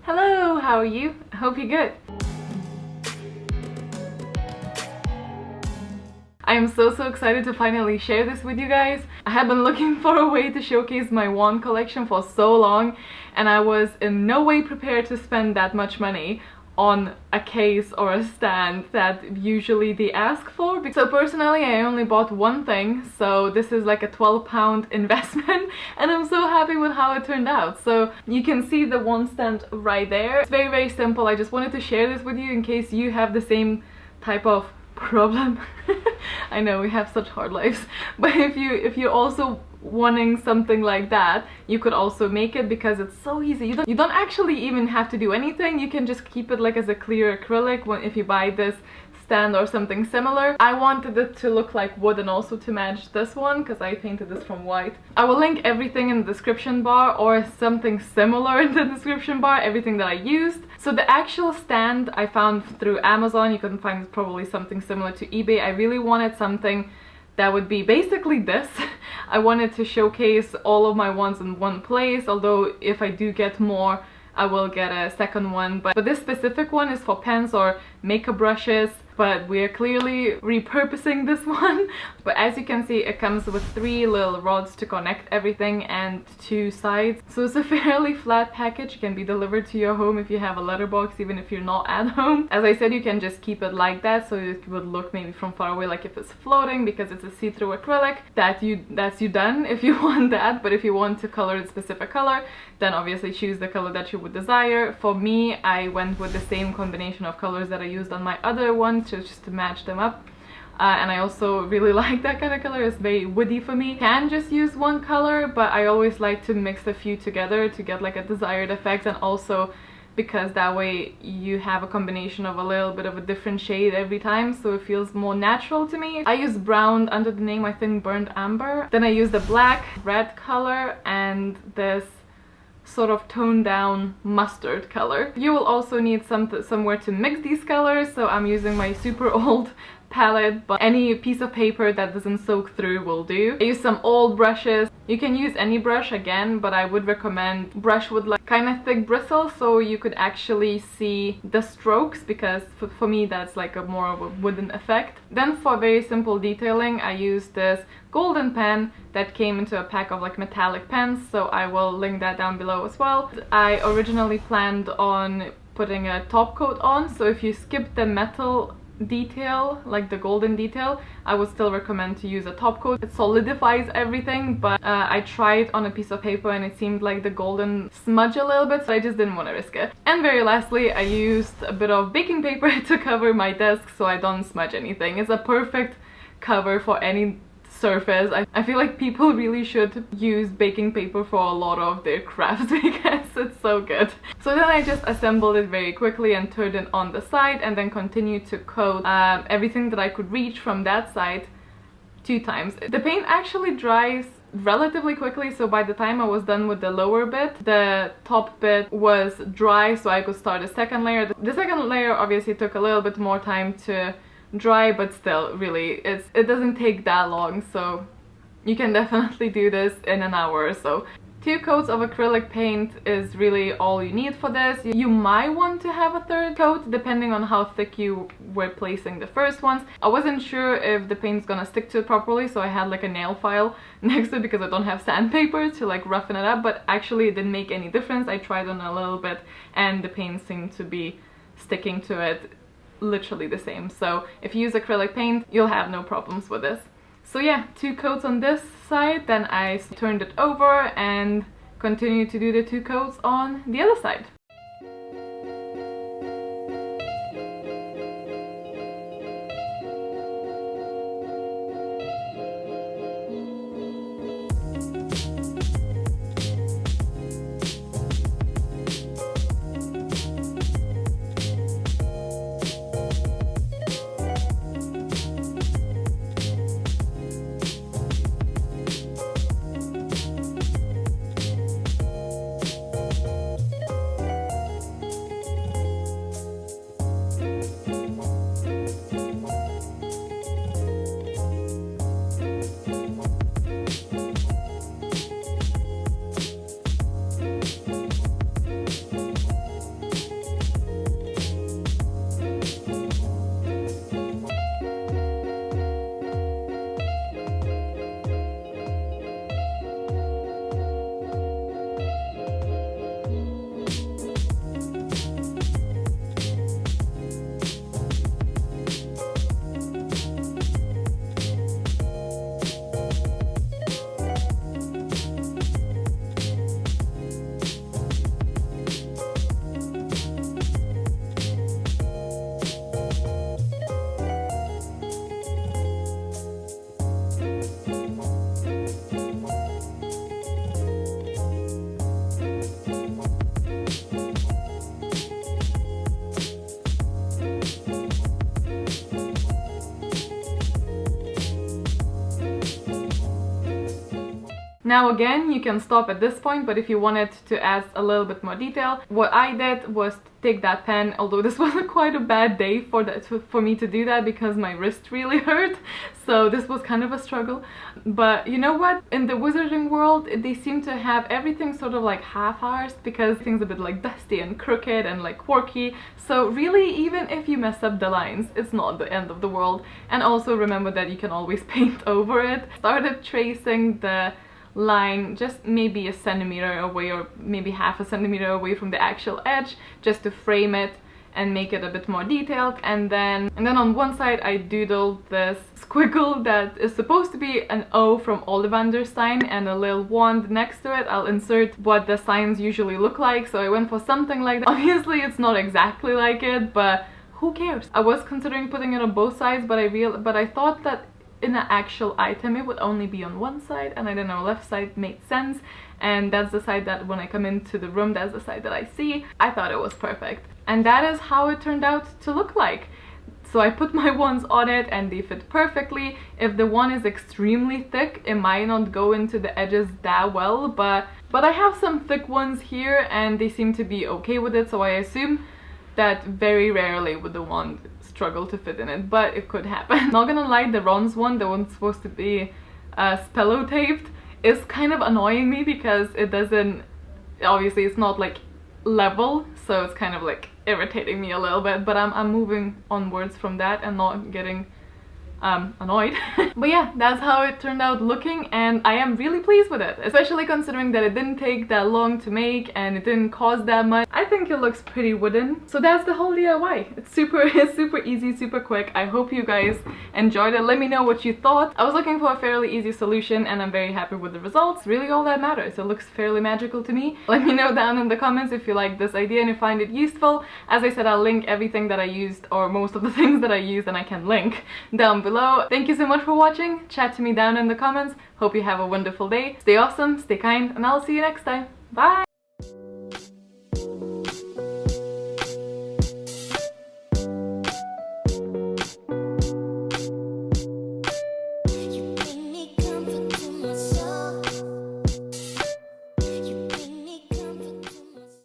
Hello, how are you? I hope you're good. I am so excited to finally share this with you guys. I have been looking for a way to showcase my wand collection for so long, and I was in no way prepared to spend that much money on a case or a stand that usually they ask for. So personally, I only bought one thing, so this is like a £12 investment, and I'm so happy with how it turned out. So you can see the wand stand right there. It's very simple. I just wanted to share this with you in case you have the same type of problem. I know we have such hard lives, but if you're also wanting something like that, you could also make it because it's so easy. You don't actually even have to do anything. You can just keep it like as a clear acrylic if you buy this stand or something similar. I wanted it to look like wood and also to match this one because I painted this from white. I will link everything in the description bar or something similar in the description bar, everything that I used. So the actual stand I found through Amazon. You can find probably something similar to eBay. I really wanted something that would be basically this. I wanted to showcase all of my wands in one place, although if I do get more, I will get a second one. But this specific one is for pens or makeup brushes, but we are clearly repurposing this one. But as you can see, it comes with 3 little rods to connect everything and 2 sides. So it's a fairly flat package. It can be delivered to your home if you have a letterbox, even if you're not at home. As I said, you can just keep it like that, so it would look maybe from far away like if it's floating, because it's a see-through acrylic. That's you done if you want that. But if you want to color a specific color, then obviously choose the color that you would desire. For me, I went with the same combination of colors that I used on my other one, just to match them up. And I also really like that kind of color. It's very woody for me. You can just use one color, but I always like to mix a few together to get like a desired effect, and also because that way you have a combination of a little bit of a different shade every time, so it feels more natural to me. I use brown under the name, I think, Burnt Amber. Then I use the black, red color, and this sort of toned down mustard color. You will also need somewhere to mix these colors, so I'm using my super old palette, but any piece of paper that doesn't soak through will do. I use some old brushes. You can use any brush again, but I would recommend brush with like kind of thick bristles so you could actually see the strokes, because for me that's like a more of a wooden effect. Then for very simple detailing, I use this golden pen that came into a pack of like metallic pens, so I will link that down below as well. I originally planned on putting a top coat on, so if you skip the metal detail, like the golden detail, I would still recommend to use a top coat. It solidifies everything, but I tried on a piece of paper and it seemed like the golden smudge a little bit, so I just didn't want to risk it. And very lastly, I used a bit of baking paper to cover my desk so I don't smudge anything. It's a perfect cover for any surface. I feel like people really should use baking paper for a lot of their crafts because it's so good. So then I just assembled it very quickly and turned it on the side, and then continued to coat everything that I could reach from that side 2 times. The paint actually dries relatively quickly, so by the time I was done with the lower bit, the top bit was dry, so I could start a second layer. The second layer obviously took a little bit more time to dry, but still, really, it doesn't take that long, so you can definitely do this in an hour or so. 2 coats of acrylic paint is really all you need for this. You might want to have a 3rd coat depending on how thick you were placing the first ones. I wasn't sure if the paint's gonna stick to it properly, so I had like a nail file next to it because I don't have sandpaper to like roughen it up, but actually it didn't make any difference. I tried on a little bit and the paint seemed to be sticking to it literally the same. So if you use acrylic paint, you'll have no problems with this. So yeah, 2 coats on this side, then I turned it over and continued to do the 2 coats on the other side. Now again, you can stop at this point, but if you wanted to add a little bit more detail, what I did was take that pen, although this was quite a bad day for me to do that because my wrist really hurt, so this was kind of a struggle. But you know what? In the wizarding world, they seem to have everything sort of like half-arsed because things a bit like dusty and crooked and like quirky. So really, even if you mess up the lines, it's not the end of the world. And also remember that you can always paint over it. Started tracing the line just maybe a centimeter away or maybe half a centimeter away from the actual edge, just to frame it and make it a bit more detailed. And then on one side I doodled this squiggle that is supposed to be an O from Ollivander's sign and a little wand next to it. I'll insert what the signs usually look like, so I went for something like that. Obviously it's not exactly like it, but who cares? I was considering putting it on both sides, but I thought that in an actual item it would only be on one side, and I don't know, left side made sense, and that's the side that when I come into the room, that's the side that I see. I thought it was perfect, and that is how it turned out to look like. So I put my wands on it and they fit perfectly. If the one is extremely thick, it might not go into the edges that well, but I have some thick ones here and they seem to be okay with it, so I assume that very rarely would the wand struggle to fit in it, but it could happen. Not gonna lie, the Ron's one, the one supposed to be spello taped, is kind of annoying me because it doesn't, obviously it's not like level, so it's kind of like irritating me a little bit, but I'm moving onwards from that and not getting annoyed. But yeah, that's how it turned out looking, and I am really pleased with it, especially considering that it didn't take that long to make and it didn't cost that much. I think it looks pretty wooden. So that's the whole DIY. It's super easy, super quick. I hope you guys enjoyed it. Let me know what you thought. I was looking for a fairly easy solution and I'm very happy with the results. Really all that matters. It looks fairly magical to me. Let me know down in the comments if you like this idea and you find it useful. As I said, I'll link everything that I used, or most of the things that I used, and I can link down below. Thank you so much for watching. Chat to me down in the comments. Hope you have a wonderful day. Stay awesome, stay kind, and I'll see you next time. Bye!